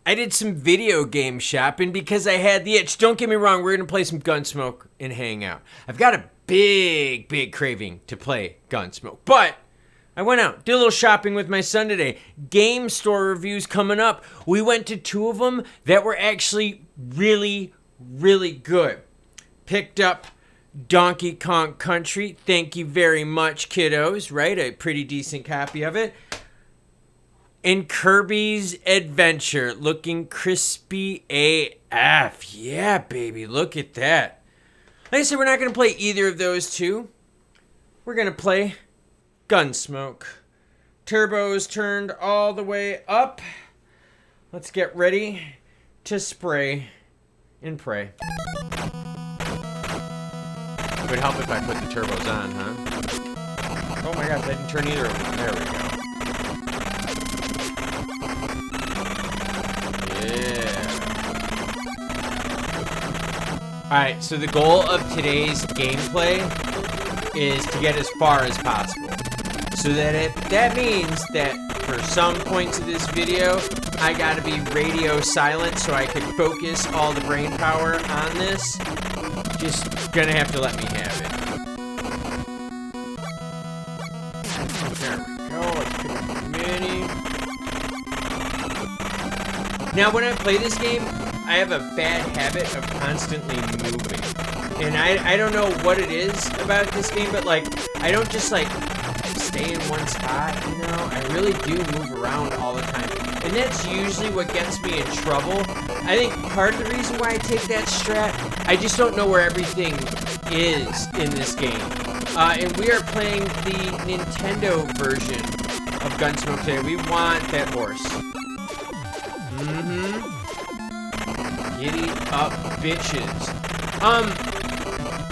I did some video game shopping because I had the itch. Don't get me wrong, we're going to play some Gun.Smoke and hang out. I've got a big craving to play Gun.Smoke, but I went out, did a little shopping with my son today. Game store reviews coming up. We went to 2 of them that were actually really good. Picked up Donkey Kong Country. Thank you very much, kiddos, right? A pretty decent copy of it. And Kirby's Adventure, looking crispy AF. Yeah, baby, look at that. Like I said, we're not going to play either of those 2. We're going to play Gun.Smoke. Turbo's turned all the way up. Let's get ready to spray and pray. It would help if I put the turbos on, huh? Oh my gosh, I didn't turn either of them. There we go. Alright, so the goal of today's gameplay is to get as far as possible. So that means that for some points of this video, I gotta be radio silent so I can focus all the brain power on this. Just gonna have to let me have it. There we go, let's pick up the mini. Now when I play this game, I have a bad habit of constantly moving. And I don't know what it is about this game, but like, I don't just like stay in one spot, you know? I really do move around all the time. And that's usually what gets me in trouble. I think part of the reason why I take that strat, I just don't know where everything is in this game. And we are playing the Nintendo version of Gun.Smoke today. We want that horse. Giddy up, bitches.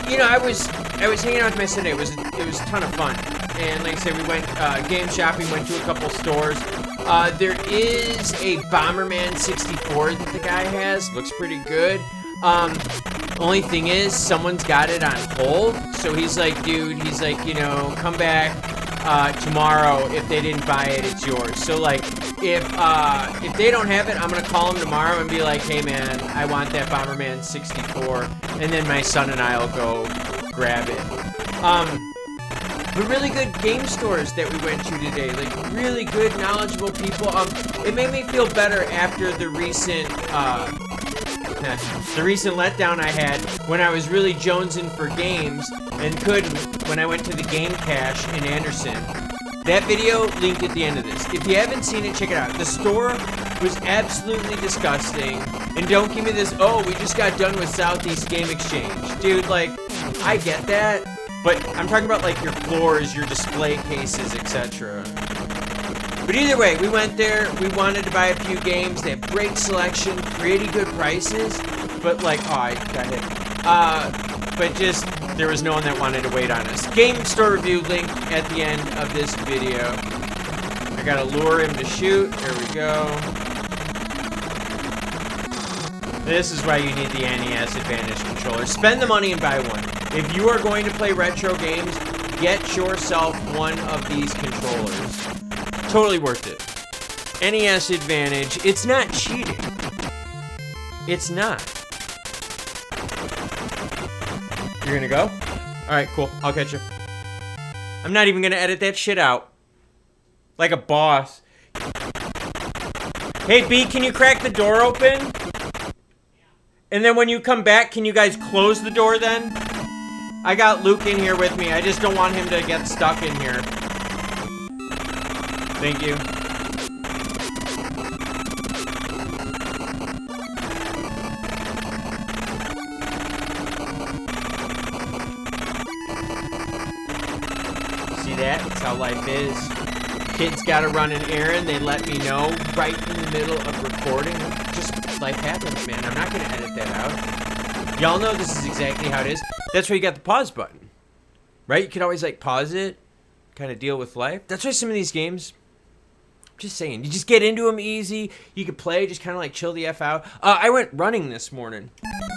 You know, I was hanging out with my son today. It was a ton of fun. And like I said, we went game shopping, went to a couple stores. There is a Bomberman 64 that the guy has. Looks pretty good. Only thing is, someone's got it on hold. So he's like, dude, you know, come back tomorrow. If they didn't buy it, it's yours. So like, if they don't have it, I'm gonna call them tomorrow and be like, hey man, I want that Bomberman 64, and then my son and I'll go grab it. But really good game stores that we went to today, like really good, knowledgeable people. It made me feel better after the recent letdown I had when I was really jonesing for games and couldn't when I went to the Game Cache in Anderson. That video linked at the end of this. If you haven't seen it, check it out. The store was absolutely disgusting. And don't give me this, oh, we just got done with Southeast Game Exchange. Dude, like, I get that. But I'm talking about, like, your floors, your display cases, etc. But either way, we went there. We wanted to buy a few games. They have great selection, pretty good prices. But, like, oh, I got hit. But just, there was no one that wanted to wait on us. Game store review link at the end of this video. I gotta lure him to shoot. There we go. This is why you need the NES Advantage controller. Spend the money and buy one. If you are going to play retro games, get yourself one of these controllers. Totally worth it. NES Advantage. It's not cheating. It's not. You're gonna go? Alright, cool. I'll catch you. I'm not even gonna edit that shit out. Like a boss. Hey, B, can you crack the door open? And then when you come back, can you guys close the door then? I got Luke in here with me. I just don't want him to get stuck in here. Thank you. That's how life is. Kids gotta run an errand, they let me know right in the middle of recording. Just life happens, man. I'm not gonna edit that out. Y'all know this is exactly how it is. That's why you got the pause button. Right? You can always like pause it, kind of deal with life. That's why some of these games, just saying, you just get into them easy. You can play, just kind of like chill the F out. I went running this morning.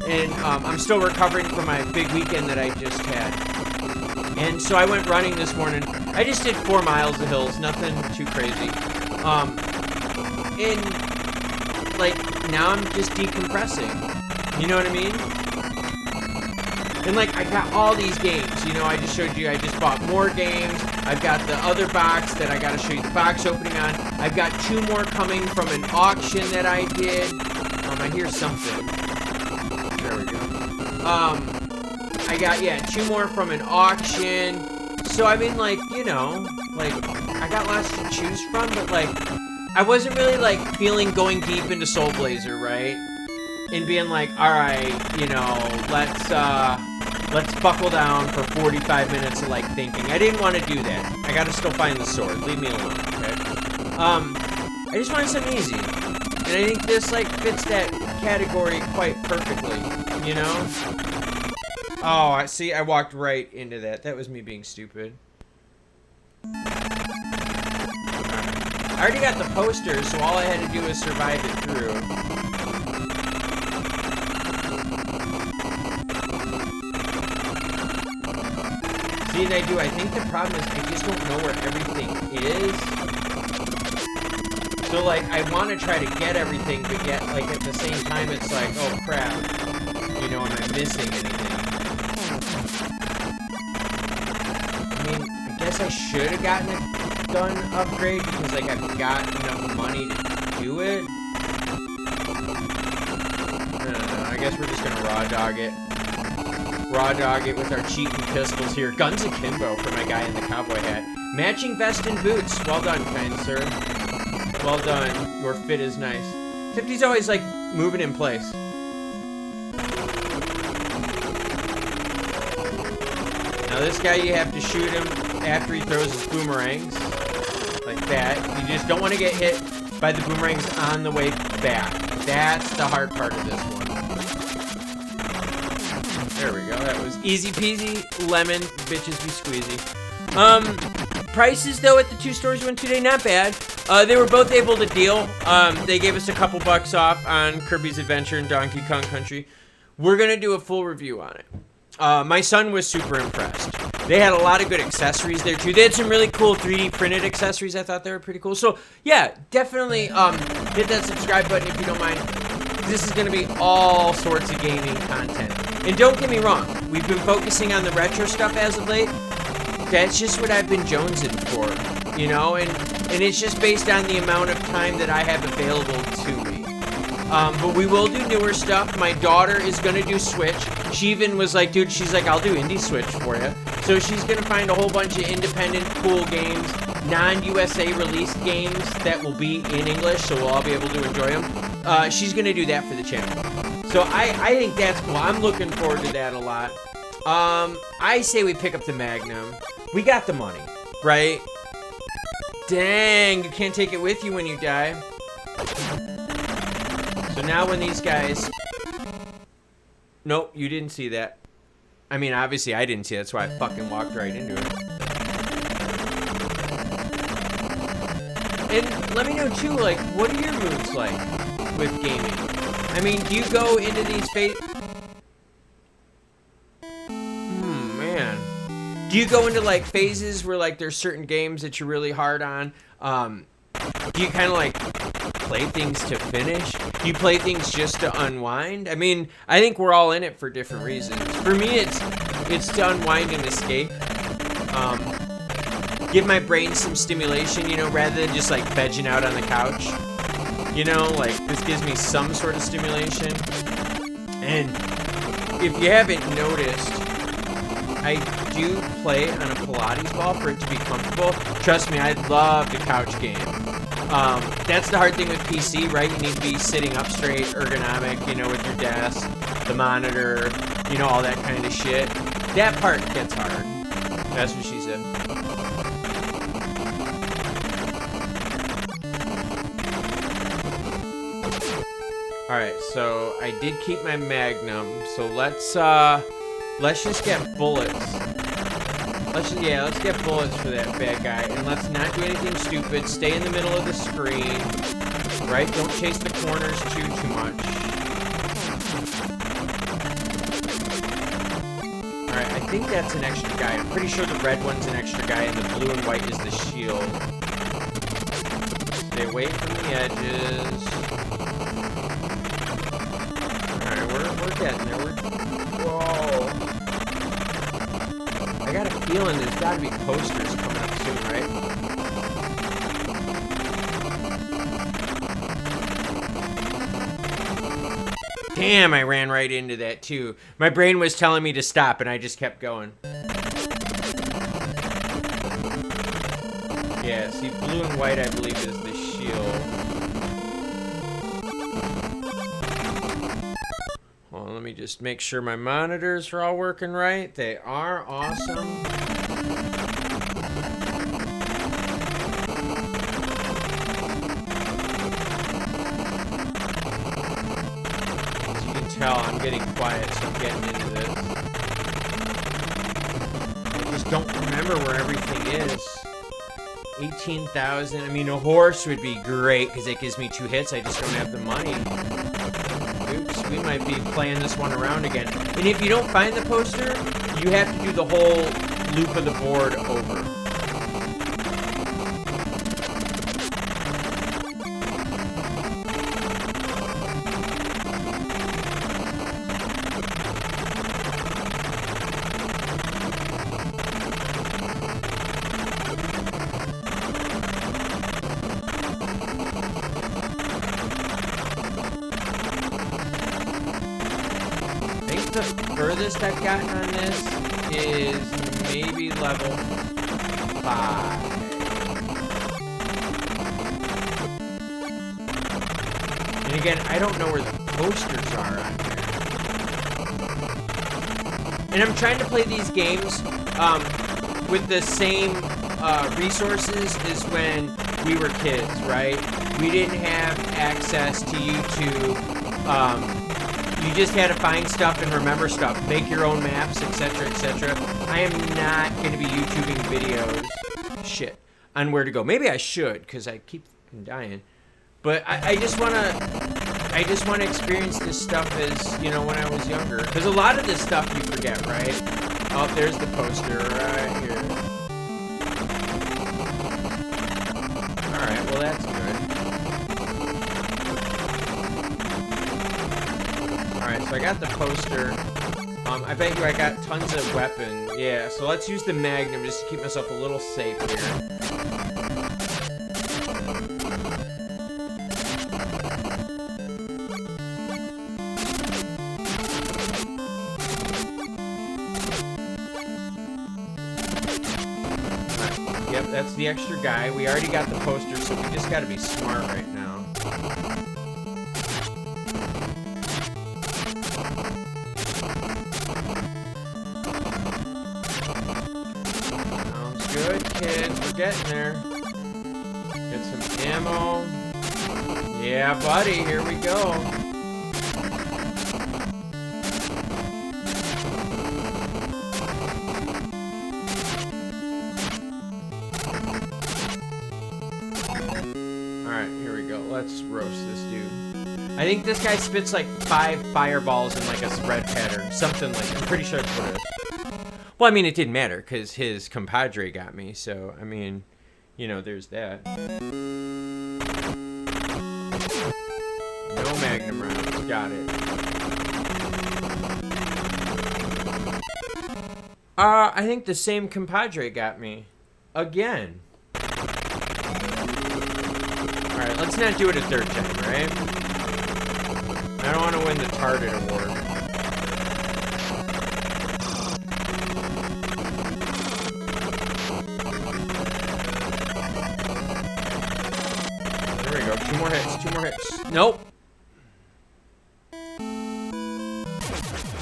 And I'm still recovering from my big weekend that I just had. And so I went running this morning. I just did 4 miles of hills, nothing too crazy. And like, now I'm just decompressing. You know what I mean? And like, I got all these games, you know, I just showed you, I just bought more games. I've got the other box that I gotta show you the box opening on. I've got 2 more coming from an auction that I did. I hear something. There we go. I got, yeah, 2 more from an auction. So, I mean, like, you know, like, I got lots to choose from, but like, I wasn't really like feeling going deep into Soul Blazer, right? And being like, all right, you know, let's buckle down for 45 minutes of like thinking. I didn't want to do that. I gotta still find the sword. Leave me alone, okay? I just wanted something easy. And I think this like fits that category quite perfectly, you know? Oh, I see, I walked right into that. That was me being stupid. I already got the poster, so all I had to do was survive it through. See, and I do. I think the problem is I just don't know where everything is. So, like, I want to try to get everything, but yet, like, at the same time, it's like, oh, crap. You know, am I missing anything? I mean, I guess I should have gotten a gun upgrade because, like, I've got enough money to do it. I guess we're just going to raw dog it. Raw dog it with our cheating pistols here. Guns akimbo for my guy in the cowboy hat. Matching vest and boots. Well done, kind sir. Well done. Your fit is nice. Except he's always, like, moving in place. Now, this guy, you have to shoot him after he throws his boomerangs. Like that. You just don't want to get hit by the boomerangs on the way back. That's the hard part of this one. There we go. That was easy peasy, lemon, bitches be squeezy. Prices, though, at the 2 stores we went to today, not bad. They were both able to deal. They gave us a couple bucks off on Kirby's Adventure and Donkey Kong Country. We're going to do a full review on it. My son was super impressed. They had a lot of good accessories there, too. They had some really cool 3D printed accessories. I thought they were pretty cool. So, yeah, definitely hit that subscribe button if you don't mind. This is going to be all sorts of gaming content. And don't get me wrong, we've been focusing on the retro stuff as of late. That's just what I've been jonesing for, you know? And it's just based on the amount of time that I have available to me. But we will do newer stuff. My daughter is going to do Switch. She even was like, dude, she's like, I'll do Indie Switch for you. So she's going to find a whole bunch of independent, cool games, non-USA released games that will be in English, so we'll all be able to enjoy them. She's going to do that for the channel. So I think that's cool. I'm looking forward to that a lot. I say we pick up the Magnum. We got the money, right? Dang, you can't take it with you when you die. So now when these guys... Nope, you didn't see that. I mean, obviously I didn't see it. That's why I fucking walked right into it. And let me know, too, like, what are your moods like with gaming? I mean, do you go into these man. Do you go into, like, phases where, like, there's certain games that you're really hard on? Do you kind of, like, play things to finish? Do you play things just to unwind? I mean, I think we're all in it for different reasons. For me, it's to unwind and escape. Give my brain some stimulation, you know, rather than just, like, vegging out on the couch. You know, like, this gives me some sort of stimulation. And if you haven't noticed, I do play on a Pilates ball for it to be comfortable. Trust me, I love the couch game. That's the hard thing with PC, right? You need to be sitting up straight, ergonomic, you know, with your desk, the monitor, you know, all that kind of shit. That part gets hard. That's what she said. Alright, so I did keep my Magnum, so let's just get bullets. Let's get bullets for that bad guy, and let's not do anything stupid. Stay in the middle of the screen, right? Don't chase the corners too much. Alright, I think that's an extra guy. I'm pretty sure the red one's an extra guy, and the blue and white is the shield. Stay away from the edges. getting there. Whoa. I got a feeling there's got to be posters coming up soon, right? Damn, I ran right into that too. My brain was telling me to stop and I just kept going. Yeah, see, blue and white, I believe, is the shield. Well, let me just make sure my monitors are all working right. They are awesome. As you can tell, I'm getting quiet, so I'm getting into this. I just don't remember where everything is. 18,000. I mean, a horse would be great because it gives me 2 hits. I just don't have the money. Oops, we might be playing this one around again. And if you don't find the poster, you have to do the whole loop of the board over. The furthest I've gotten on this is maybe level 5. And again, I don't know where the posters are on here. And I'm trying to play these games with the same resources as when we were kids, right? We didn't have access to YouTube. You just had to find stuff and remember stuff, make your own maps, etc., etc. I am not going to be YouTubing videos, on where to go. Maybe I should, because I keep dying. But I just want to experience this stuff as, you know, when I was younger. Because a lot of this stuff you forget, right? Oh, there's the poster right here. All right, well that's good. Alright, so I got the poster. I bet you I got tons of weapons. Yeah, so let's use the Magnum just to keep myself a little safe here. Right. Yep, that's the extra guy. We already got the poster, so we just gotta be smart right now. Good, kids. We're getting there. Get some ammo. Yeah, buddy. Here we go. Alright, here we go. Let's roast this dude. I think this guy spits like 5 fireballs in like a spread pattern. Something like that. I'm pretty sure that's what it is. Well, I mean, it didn't matter, because his compadre got me, so, I mean, you know, there's that. No Magnum rounds. Got it. I think the same compadre got me. Again. Alright, let's not do it a 3rd time, right? I don't want to win the Target Award. There we go. 2 more hits. 2 more hits. Nope.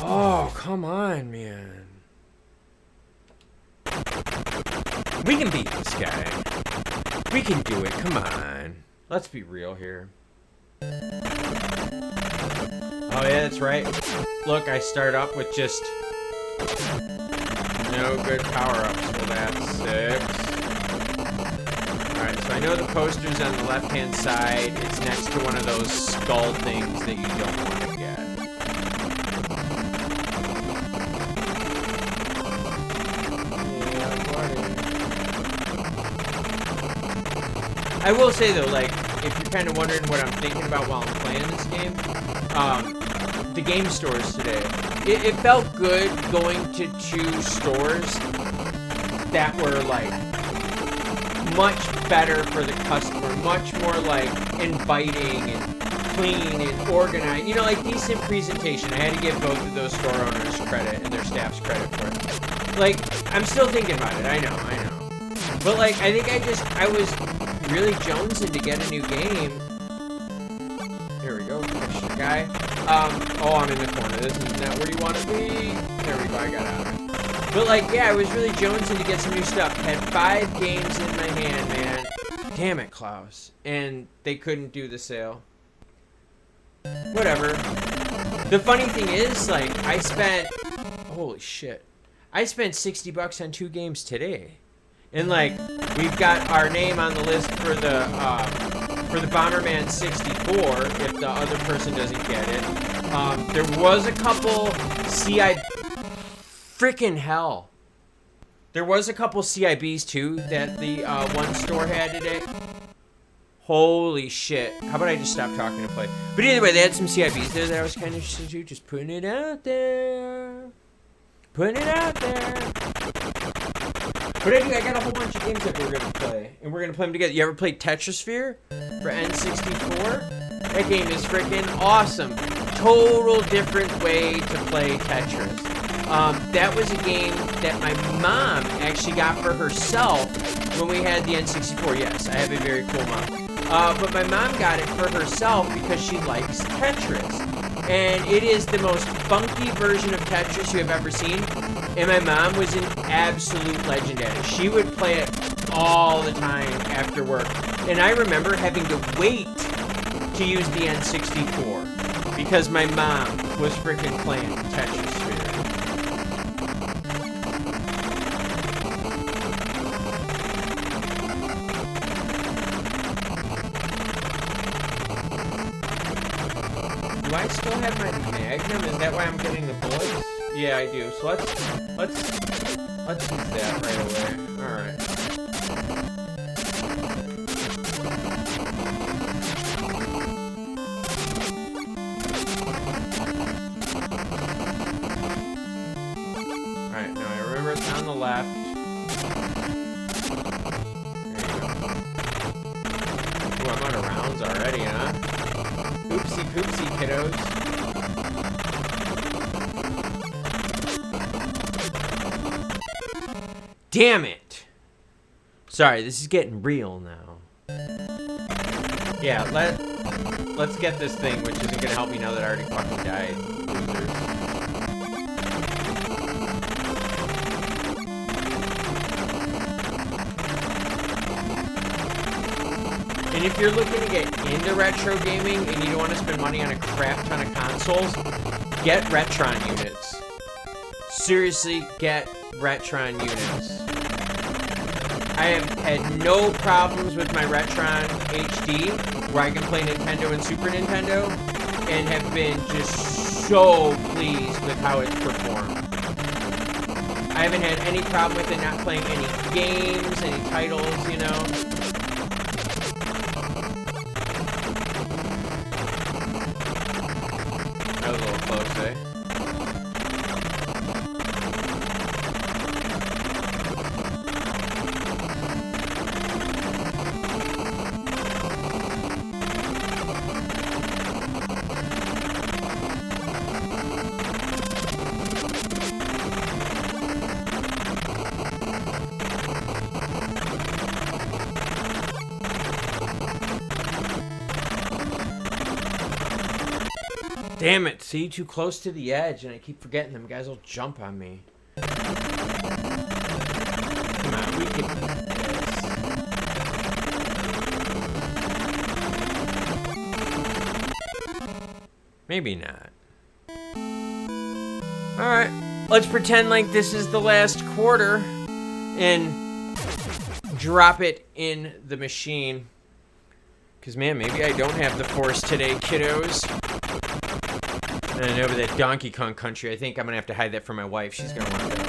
Oh, come on, man. We can beat this guy. We can do it. Come on. Let's be real here. Oh, yeah, that's right. Look, I start up with just no good power-ups. So that's 6. Alright, so I know the poster's on the left-hand side. It's next to one of those skull things that you don't want to get. I will say though, like, if you're kind of wondering what I'm thinking about while I'm playing this game, the game stores today. It felt good going to 2 stores that were like much better for the customer, much more like inviting and clean and organized. You know, like decent presentation. I had to give both of those store owners credit and their staff's credit for it. Like, I'm still thinking about it. I know. But like, I think I was really jonesing to get a new game. There we go. Push the guy. Oh, I'm in the corner. This is not where you want to be. There we go. I got out of it. But like, yeah, I was really jonesing to get some new stuff. Had 5 games in my hand, man. Damn it, Klaus. And they couldn't do the sale. Whatever. The funny thing is, like, holy shit. I spent $60 on 2 games today. And like, we've got our name on the list for the Bomberman 64 if the other person doesn't get it. There was a couple freaking hell. There was a couple CIBs too that the one store had today. Holy shit. How about I just stop talking and play? But either way, they had some CIBs there that I was kind of interested in, just putting it out there. Putting it out there. But anyway, I got a whole bunch of games that we're going to play. And we're going to play them together. You ever played Tetrisphere for N64? That game is freaking awesome. Total different way to play Tetris. That was a game that my mom actually got for herself when we had the N64. Yes, I have a very cool mom. But my mom got it for herself because she likes Tetris. And it is the most funky version of Tetris you have ever seen. And my mom was an absolute legend at it. She would play it all the time after work. And I remember having to wait to use the N64 because my mom was freaking playing Tetrisphere. Do I still have my Magnum? Is that why I'm getting the bullets? Yeah, I do. So let's do that right away. Alright. Alright, now I remember it's on the left. There you go. Ooh, I'm out of rounds already, huh? Oopsie poopsie, kiddos. Damn it! Sorry, this is getting real now. Yeah, let's get this thing, which isn't gonna help me now that I already fucking died. Losers. And if you're looking to get into retro gaming and you don't want to spend money on a crap ton of consoles, get Retron units. Seriously, get Retron units. I have had no problems with my Retron HD, where I can play Nintendo and Super Nintendo, and have been just so pleased with how it's performed. I haven't had any problem with it not playing any games, any titles, you know. That was a little close, eh? Damn it, see, too close to the edge, and I keep forgetting them guys will jump on me. Come on, we can do this. Maybe not. Alright, let's pretend like this is the last quarter, and drop it in the machine. Because, man, maybe I don't have the force today, kiddos. And over that Donkey Kong country, I think I'm going to have to hide that from my wife. She's going to want that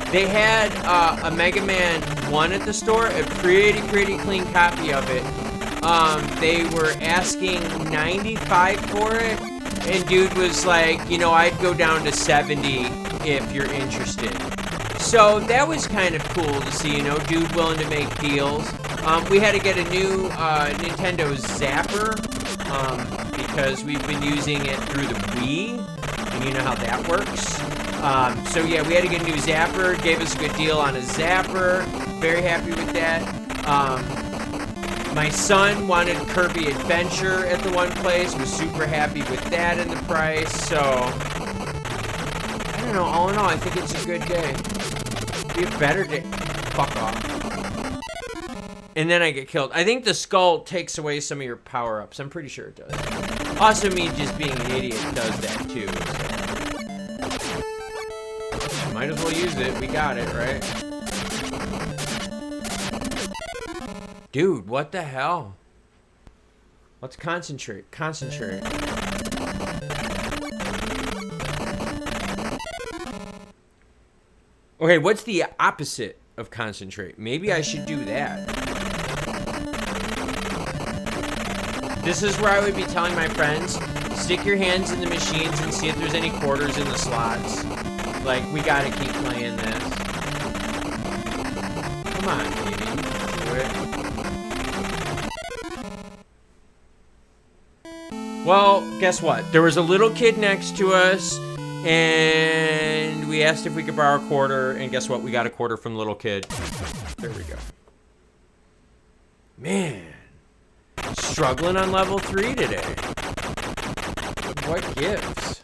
one. They had a Mega Man 1 at the store, a pretty clean copy of it. They were asking 95 for it, and dude was like, you know, I'd go down to 70 if you're interested. So that was kind of cool to see, you know, dude willing to make deals. We had to get a new Nintendo Zapper because we've been using it through the Wii, and you know how that works. So yeah, we had to get a new Zapper. Gave us a good deal on a Zapper. Very happy with that. My son wanted Kirby Adventure at the one place. Was super happy with that in the price. So I don't know. All in all, I think it's a good day. Be a better day. Fuck off. And then I get killed. I think the skull takes away some of your power-ups. I'm pretty sure it does. Also, me just being an idiot does that too. So. Might as well use it. We got it, right? Dude, what the hell? Let's concentrate. Concentrate. Okay, what's the opposite of concentrate? Maybe I should do that. This is where I would be telling my friends, stick your hands in the machines and see if there's any quarters in the slots. Like, we gotta keep playing this. Come on, baby. Do it. Well, guess what? There was a little kid next to us, and we asked if we could borrow a quarter, and guess what? We got a quarter from the little kid. There we go. Man. Struggling on level 3 today. What gives?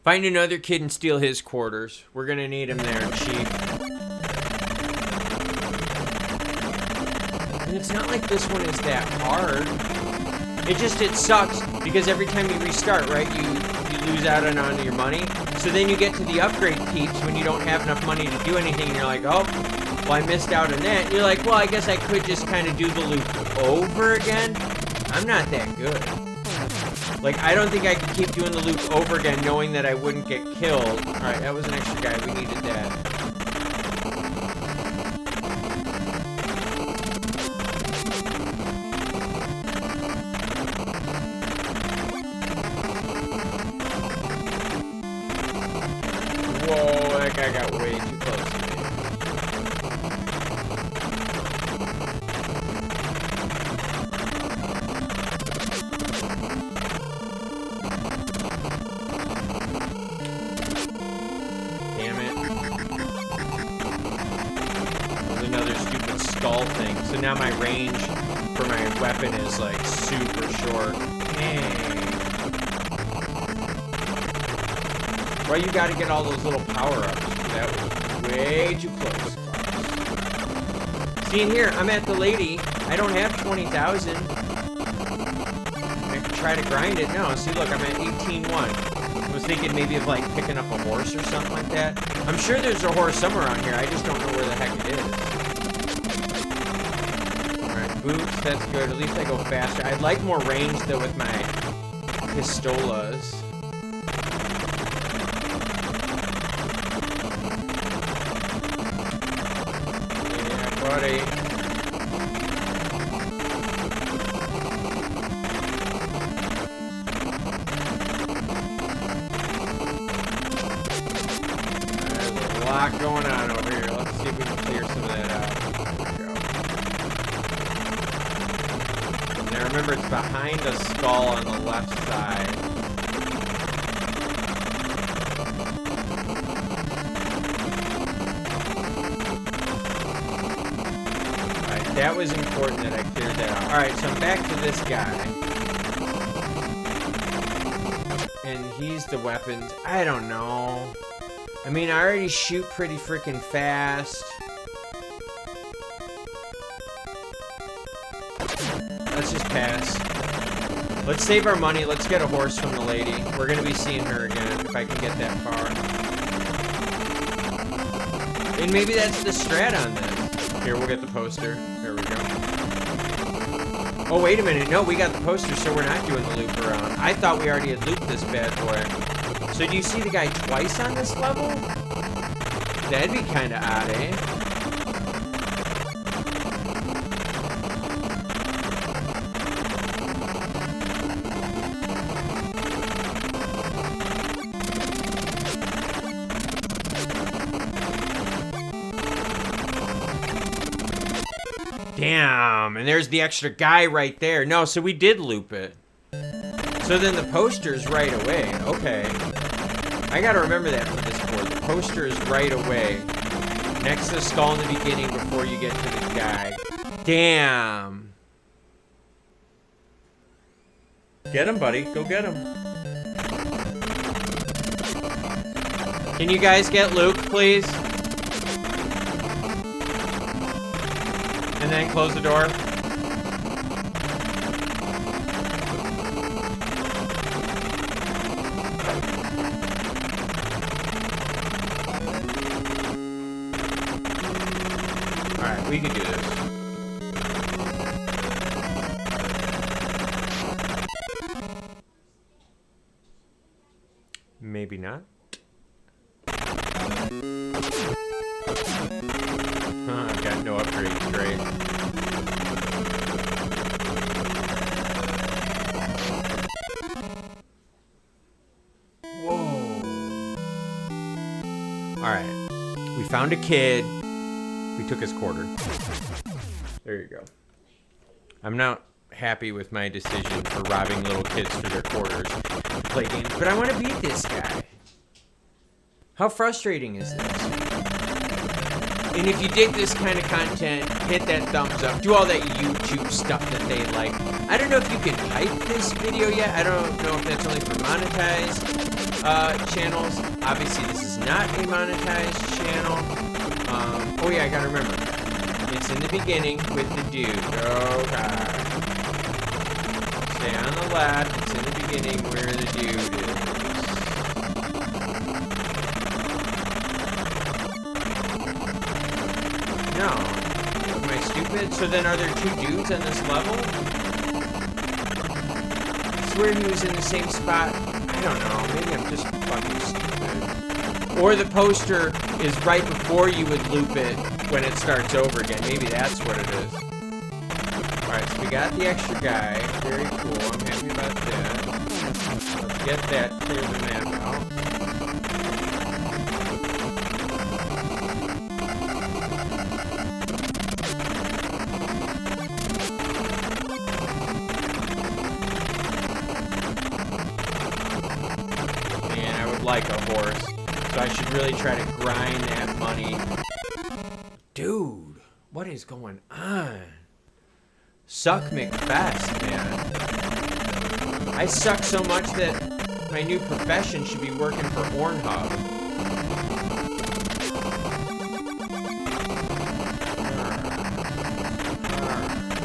Find another kid and steal his quarters. We're gonna need him there, Chief. And it's not like this one is that hard. It sucks because every time you restart, right, you lose out on your money. So then you get to the upgrade peaks when you don't have enough money to do anything, and you're like, oh, well, I missed out on that. And you're like, well, I guess I could just kind of do the loop over again. I'm not that good. Like, I don't think I could keep doing the loop over again knowing that I wouldn't get killed. Alright, that was an extra guy. We needed that. Whoa, that guy got way too close to me. So now my range for my weapon is like super short. Dang. Well, you gotta get all those little power-ups. That was way too close. See in here, I'm at the lady. I don't have 20,000. I could try to grind it. No, see, look, I'm at 18-1. I was thinking maybe of like picking up a horse or something like that. I'm sure there's a horse somewhere on here. I just don't know where the heck it is. Boots, that's good. At least I go faster. I'd like more range, though, with my pistolas. Yeah, buddy. There's a lot going on over here. Let's see if we can clear some of that out. Remember, it's behind a skull on the left side. Alright, that was important that I cleared that out. Alright, so I'm back to this guy. And he's the weapons. I don't know. I mean, I already shoot pretty freaking fast. let's just pass. Let's save our money. Let's get a horse from the lady. We're going to be seeing her again if I can get that far. And maybe that's the strat on this. Here, we'll get the poster. There we go. Oh, wait a minute. No, we got the poster, so we're not doing the loop around. I thought we already had looped this bad boy. So do you see the guy twice on this level? That'd be kind of odd, eh? Damn, and there's the extra guy right there. No, so we did loop it. So then the poster's right away. Okay. I gotta remember that for this board. The poster is right away. Next to the skull in the beginning before you get to the guy. Damn. Get him, buddy. Go get him. Can you guys get Luke, please? And then close the door. Alright, we can do this. Maybe not. I've got no upgrades, great. Whoa. Alright. We found a kid. We took his quarter. There you go. I'm not happy with my decision for robbing little kids for their quarters to play games, but I want to beat this guy. How frustrating is this? And if you dig this kind of content, hit that thumbs up. Do all that YouTube stuff that they like. I don't know if you can hype this video yet. I don't know if that's only for monetized channels. Obviously, this is not a monetized channel. Oh yeah, I gotta remember. It's in the beginning with the dude. Oh god. Stay on the left. It's in the beginning where the dude is. No. Am I stupid? So then are there two dudes on this level? I swear he was in the same spot. I don't know. Maybe I'm just fucking stupid. Or the poster is right before you would loop it when it starts over again. Maybe that's what it is. Alright, so we got the extra guy. Very cool. I'm happy about that. Let's get that. Clear the map out. Man, I would like a horse. So I should really try to grind that money. Dude, what is going on? Suck McFest, man. I suck so much that my new profession should be working for Pornhub.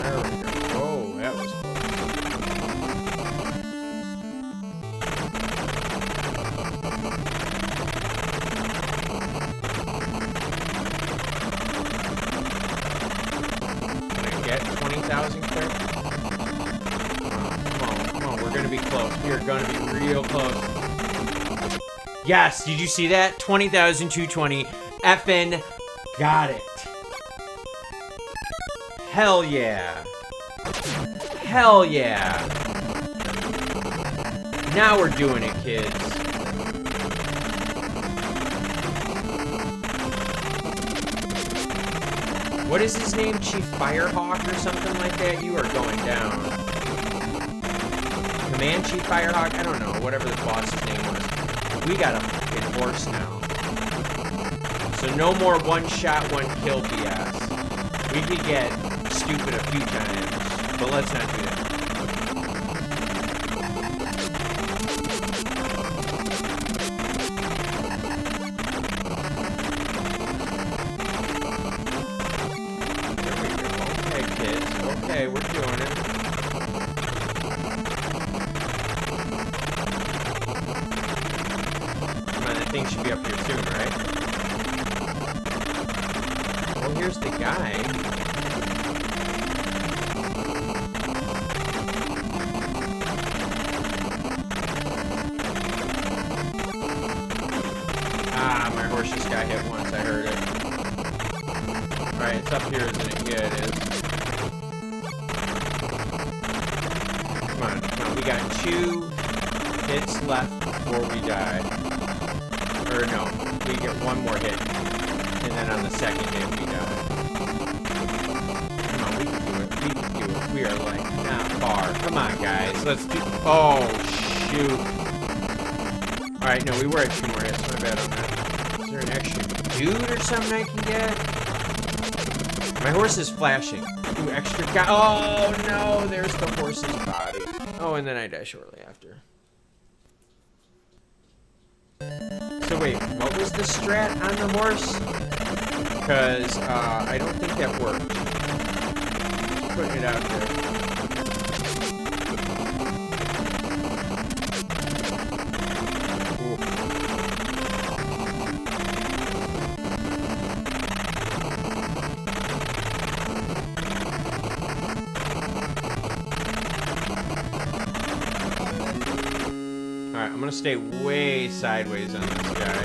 There we go. Oh, that was close. Get 20,000 clear? Come on, we're gonna be close. We are gonna be real close. Yes, did you see that? 20,220. Effin' got it. Hell yeah. Hell yeah. Now we're doing it, kids. What is his name? Chief Firehawk or something like that? You are going down. Command Chief Firehawk? I don't know. Whatever the boss's name was. We got a fucking horse now. So no more one-shot, one-kill BS. We could get stupid a few times, but let's not do that. Okay, we're doing it. thing should be up here soon, right? Well, here's the guy. Ah, my horse just got hit once. I heard it. Alright, it's up here, isn't it? Yeah, it is. Come on. We got 2 hits left before we die. Or no, we get 1 more hit. And then on the second hit, we die. Come on, we can do it. We can do it. We are, like, not far. Come on, guys. Let's do... Oh, shoot. Alright, no, we were at 2 more hits. My bad on that. Is there an extra dude or something I can get? My horse is flashing. Ooh, extra guy. Oh, no. There's the horse's body. Oh, and then I die shortly after. So wait, what was the strat on the horse? Because I don't think that worked. Just putting it out there. Alright, I'm gonna stay way sideways on this guy.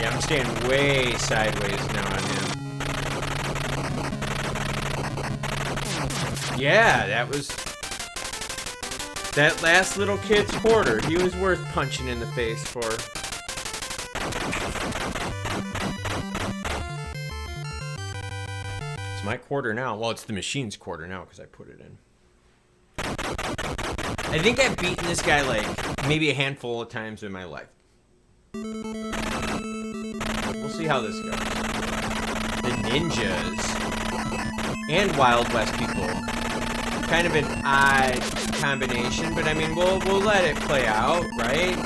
Yeah, I'm staying way sideways now on him. Yeah, that was... That last little kid's quarter. He was worth punching in the face for. It's my quarter now. Well, it's the machine's quarter now because I put it in. I think I've beaten this guy like maybe a handful of times in my life. We'll see how this goes. The ninjas and Wild West people. Kind of an odd combination, but I mean, we'll let it play out, right?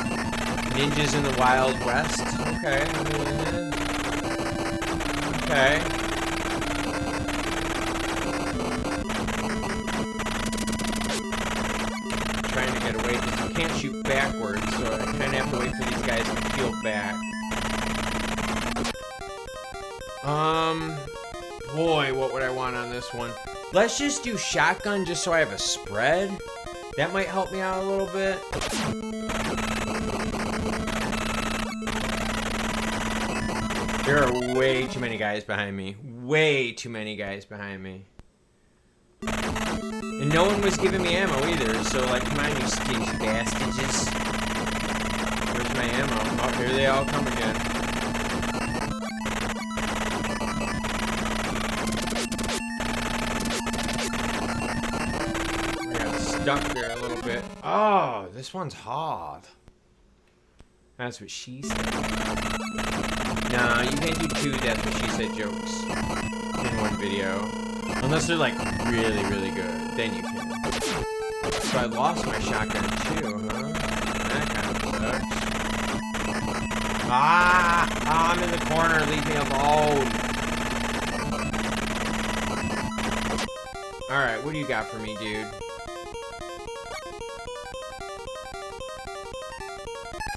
Ninjas in the Wild West. Okay. Okay. Trying to get away because you can't shoot backwards, so I kind of have to wait for these guys to peel back. Boy, what would I want on this one? Let's just do shotgun just so I have a spread. That might help me out a little bit. There are way too many guys behind me. Way too many guys behind me. And no one was giving me ammo either, so like, come on, you stingy bastards. Where's my ammo? Oh, here they all come again. Stuck there a little bit. Oh, this one's hard. That's what she said. No, you can't do 2 that's what she said jokes in one video. Unless they're like really, really good. Then you can. So I lost my shotgun too, huh? That kind of sucks. Ah! I'm in the corner. Leave me alone. Alright, what do you got for me, dude?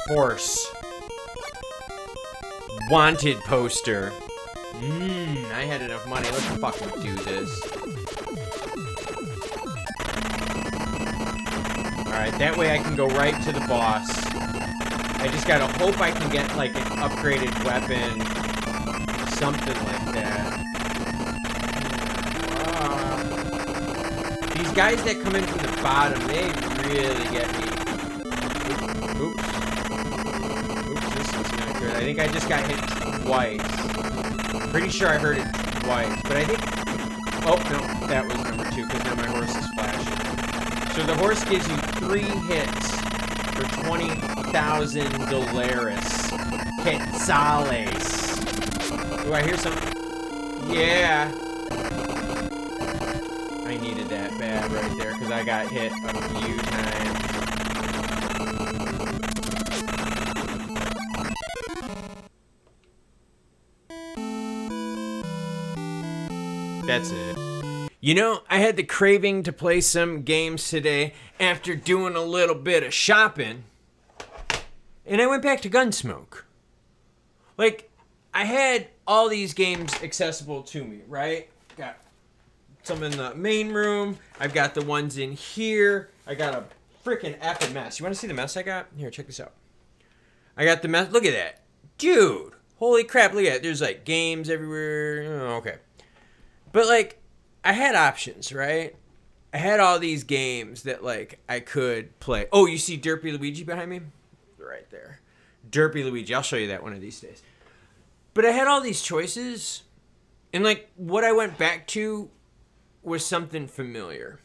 Horse. Wanted poster. I had enough money. Let's fucking do this. Alright, that way I can go right to the boss. I just gotta hope I can get, like, an upgraded weapon. Something like that. These guys that come in from the bottom, they really get me. Oops. I think I just got hit twice. Pretty sure I heard it twice, but I think... Oh, no, that was number 2, because now my horse is flashing. So the horse gives you 3 hits for 20,000 Dolaris. Quetzales. Do I hear some... Yeah. I needed that bad right there, because I got hit a few times. That's it. You know, I had the craving to play some games today after doing a little bit of shopping. And I went back to Gun.Smoke. Like, I had all these games accessible to me, right? Got some in the main room. I've got the ones in here. I got a freaking effing mess. You want to see the mess I got? Here, check this out. I got the mess. Look at that. Dude. Holy crap. Look at it. There's like games everywhere. Oh, okay. But like, I had options, right? I had all these games that like I could play. Oh, you see Derpy Luigi behind me? Right there. Derpy Luigi. I'll show you that one of these days. But I had all these choices. And like what I went back to was something familiar.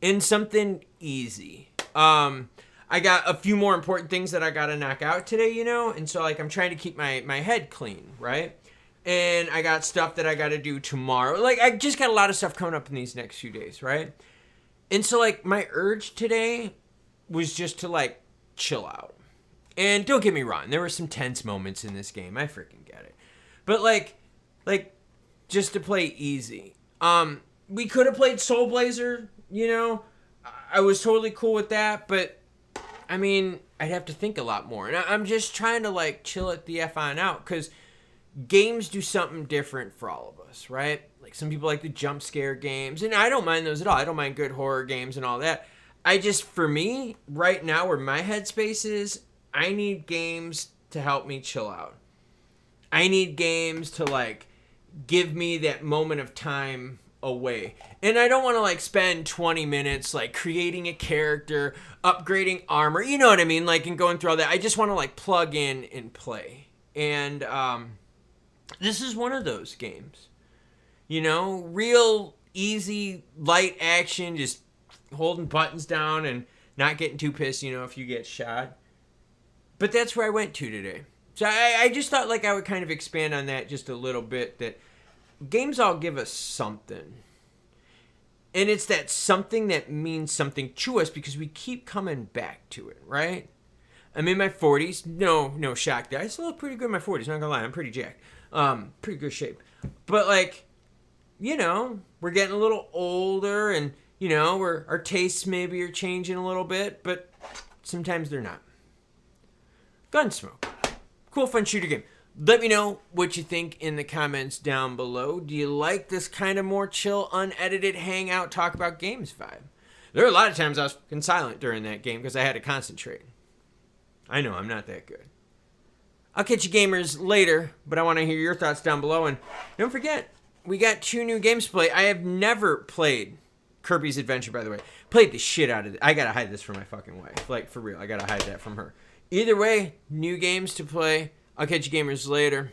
And something easy. I got a few more important things that I got to knock out today, you know? And so like I'm trying to keep my head clean, right? And I got stuff that I got to do tomorrow. Like, I just got a lot of stuff coming up in these next few days, right? And so, like, my urge today was just to, like, chill out. And don't get me wrong. There were some tense moments in this game. I freaking get it. But, like, just to play easy. We could have played Soul Blazer, you know? I was totally cool with that. But, I mean, I'd have to think a lot more. And I'm just trying to, like, chill it the F on out. Because games do something different for all of us, right? Like some people like the jump scare games, and I don't mind those at all. I don't mind good horror games and all that. I just, for me, right now where my headspace is, I need games to help me chill out. I need games to like give me that moment of time away. And I don't want to like spend 20 minutes like creating a character, upgrading armor, you know what I mean? Like and going through all that. I just want to like plug in and play. And this is one of those games. You know, real easy, light action, just holding buttons down and not getting too pissed, you know, if you get shot. But that's where I went to today. So I just thought like I would kind of expand on that just a little bit, that games all give us something. And it's that something that means something to us because we keep coming back to it, right? I'm in my 40s. No shock there. I still look pretty good in my 40s, not gonna lie. I'm pretty jacked. Pretty good shape. But like, you know, we're getting a little older and, you know, our tastes maybe are changing a little bit, but sometimes they're not. Gun.Smoke. Cool, fun shooter game. Let me know what you think in the comments down below. Do you like this kind of more chill, unedited, hangout, talk about games vibe? There were a lot of times I was fucking silent during that game because I had to concentrate. I know, I'm not that good. I'll catch you gamers later, but I want to hear your thoughts down below. And don't forget, we got 2 new games to play. I have never played Kirby's Adventure, by the way. Played the shit out of it. I got to hide this from my fucking wife. Like, for real, I got to hide that from her. Either way, new games to play. I'll catch you gamers later.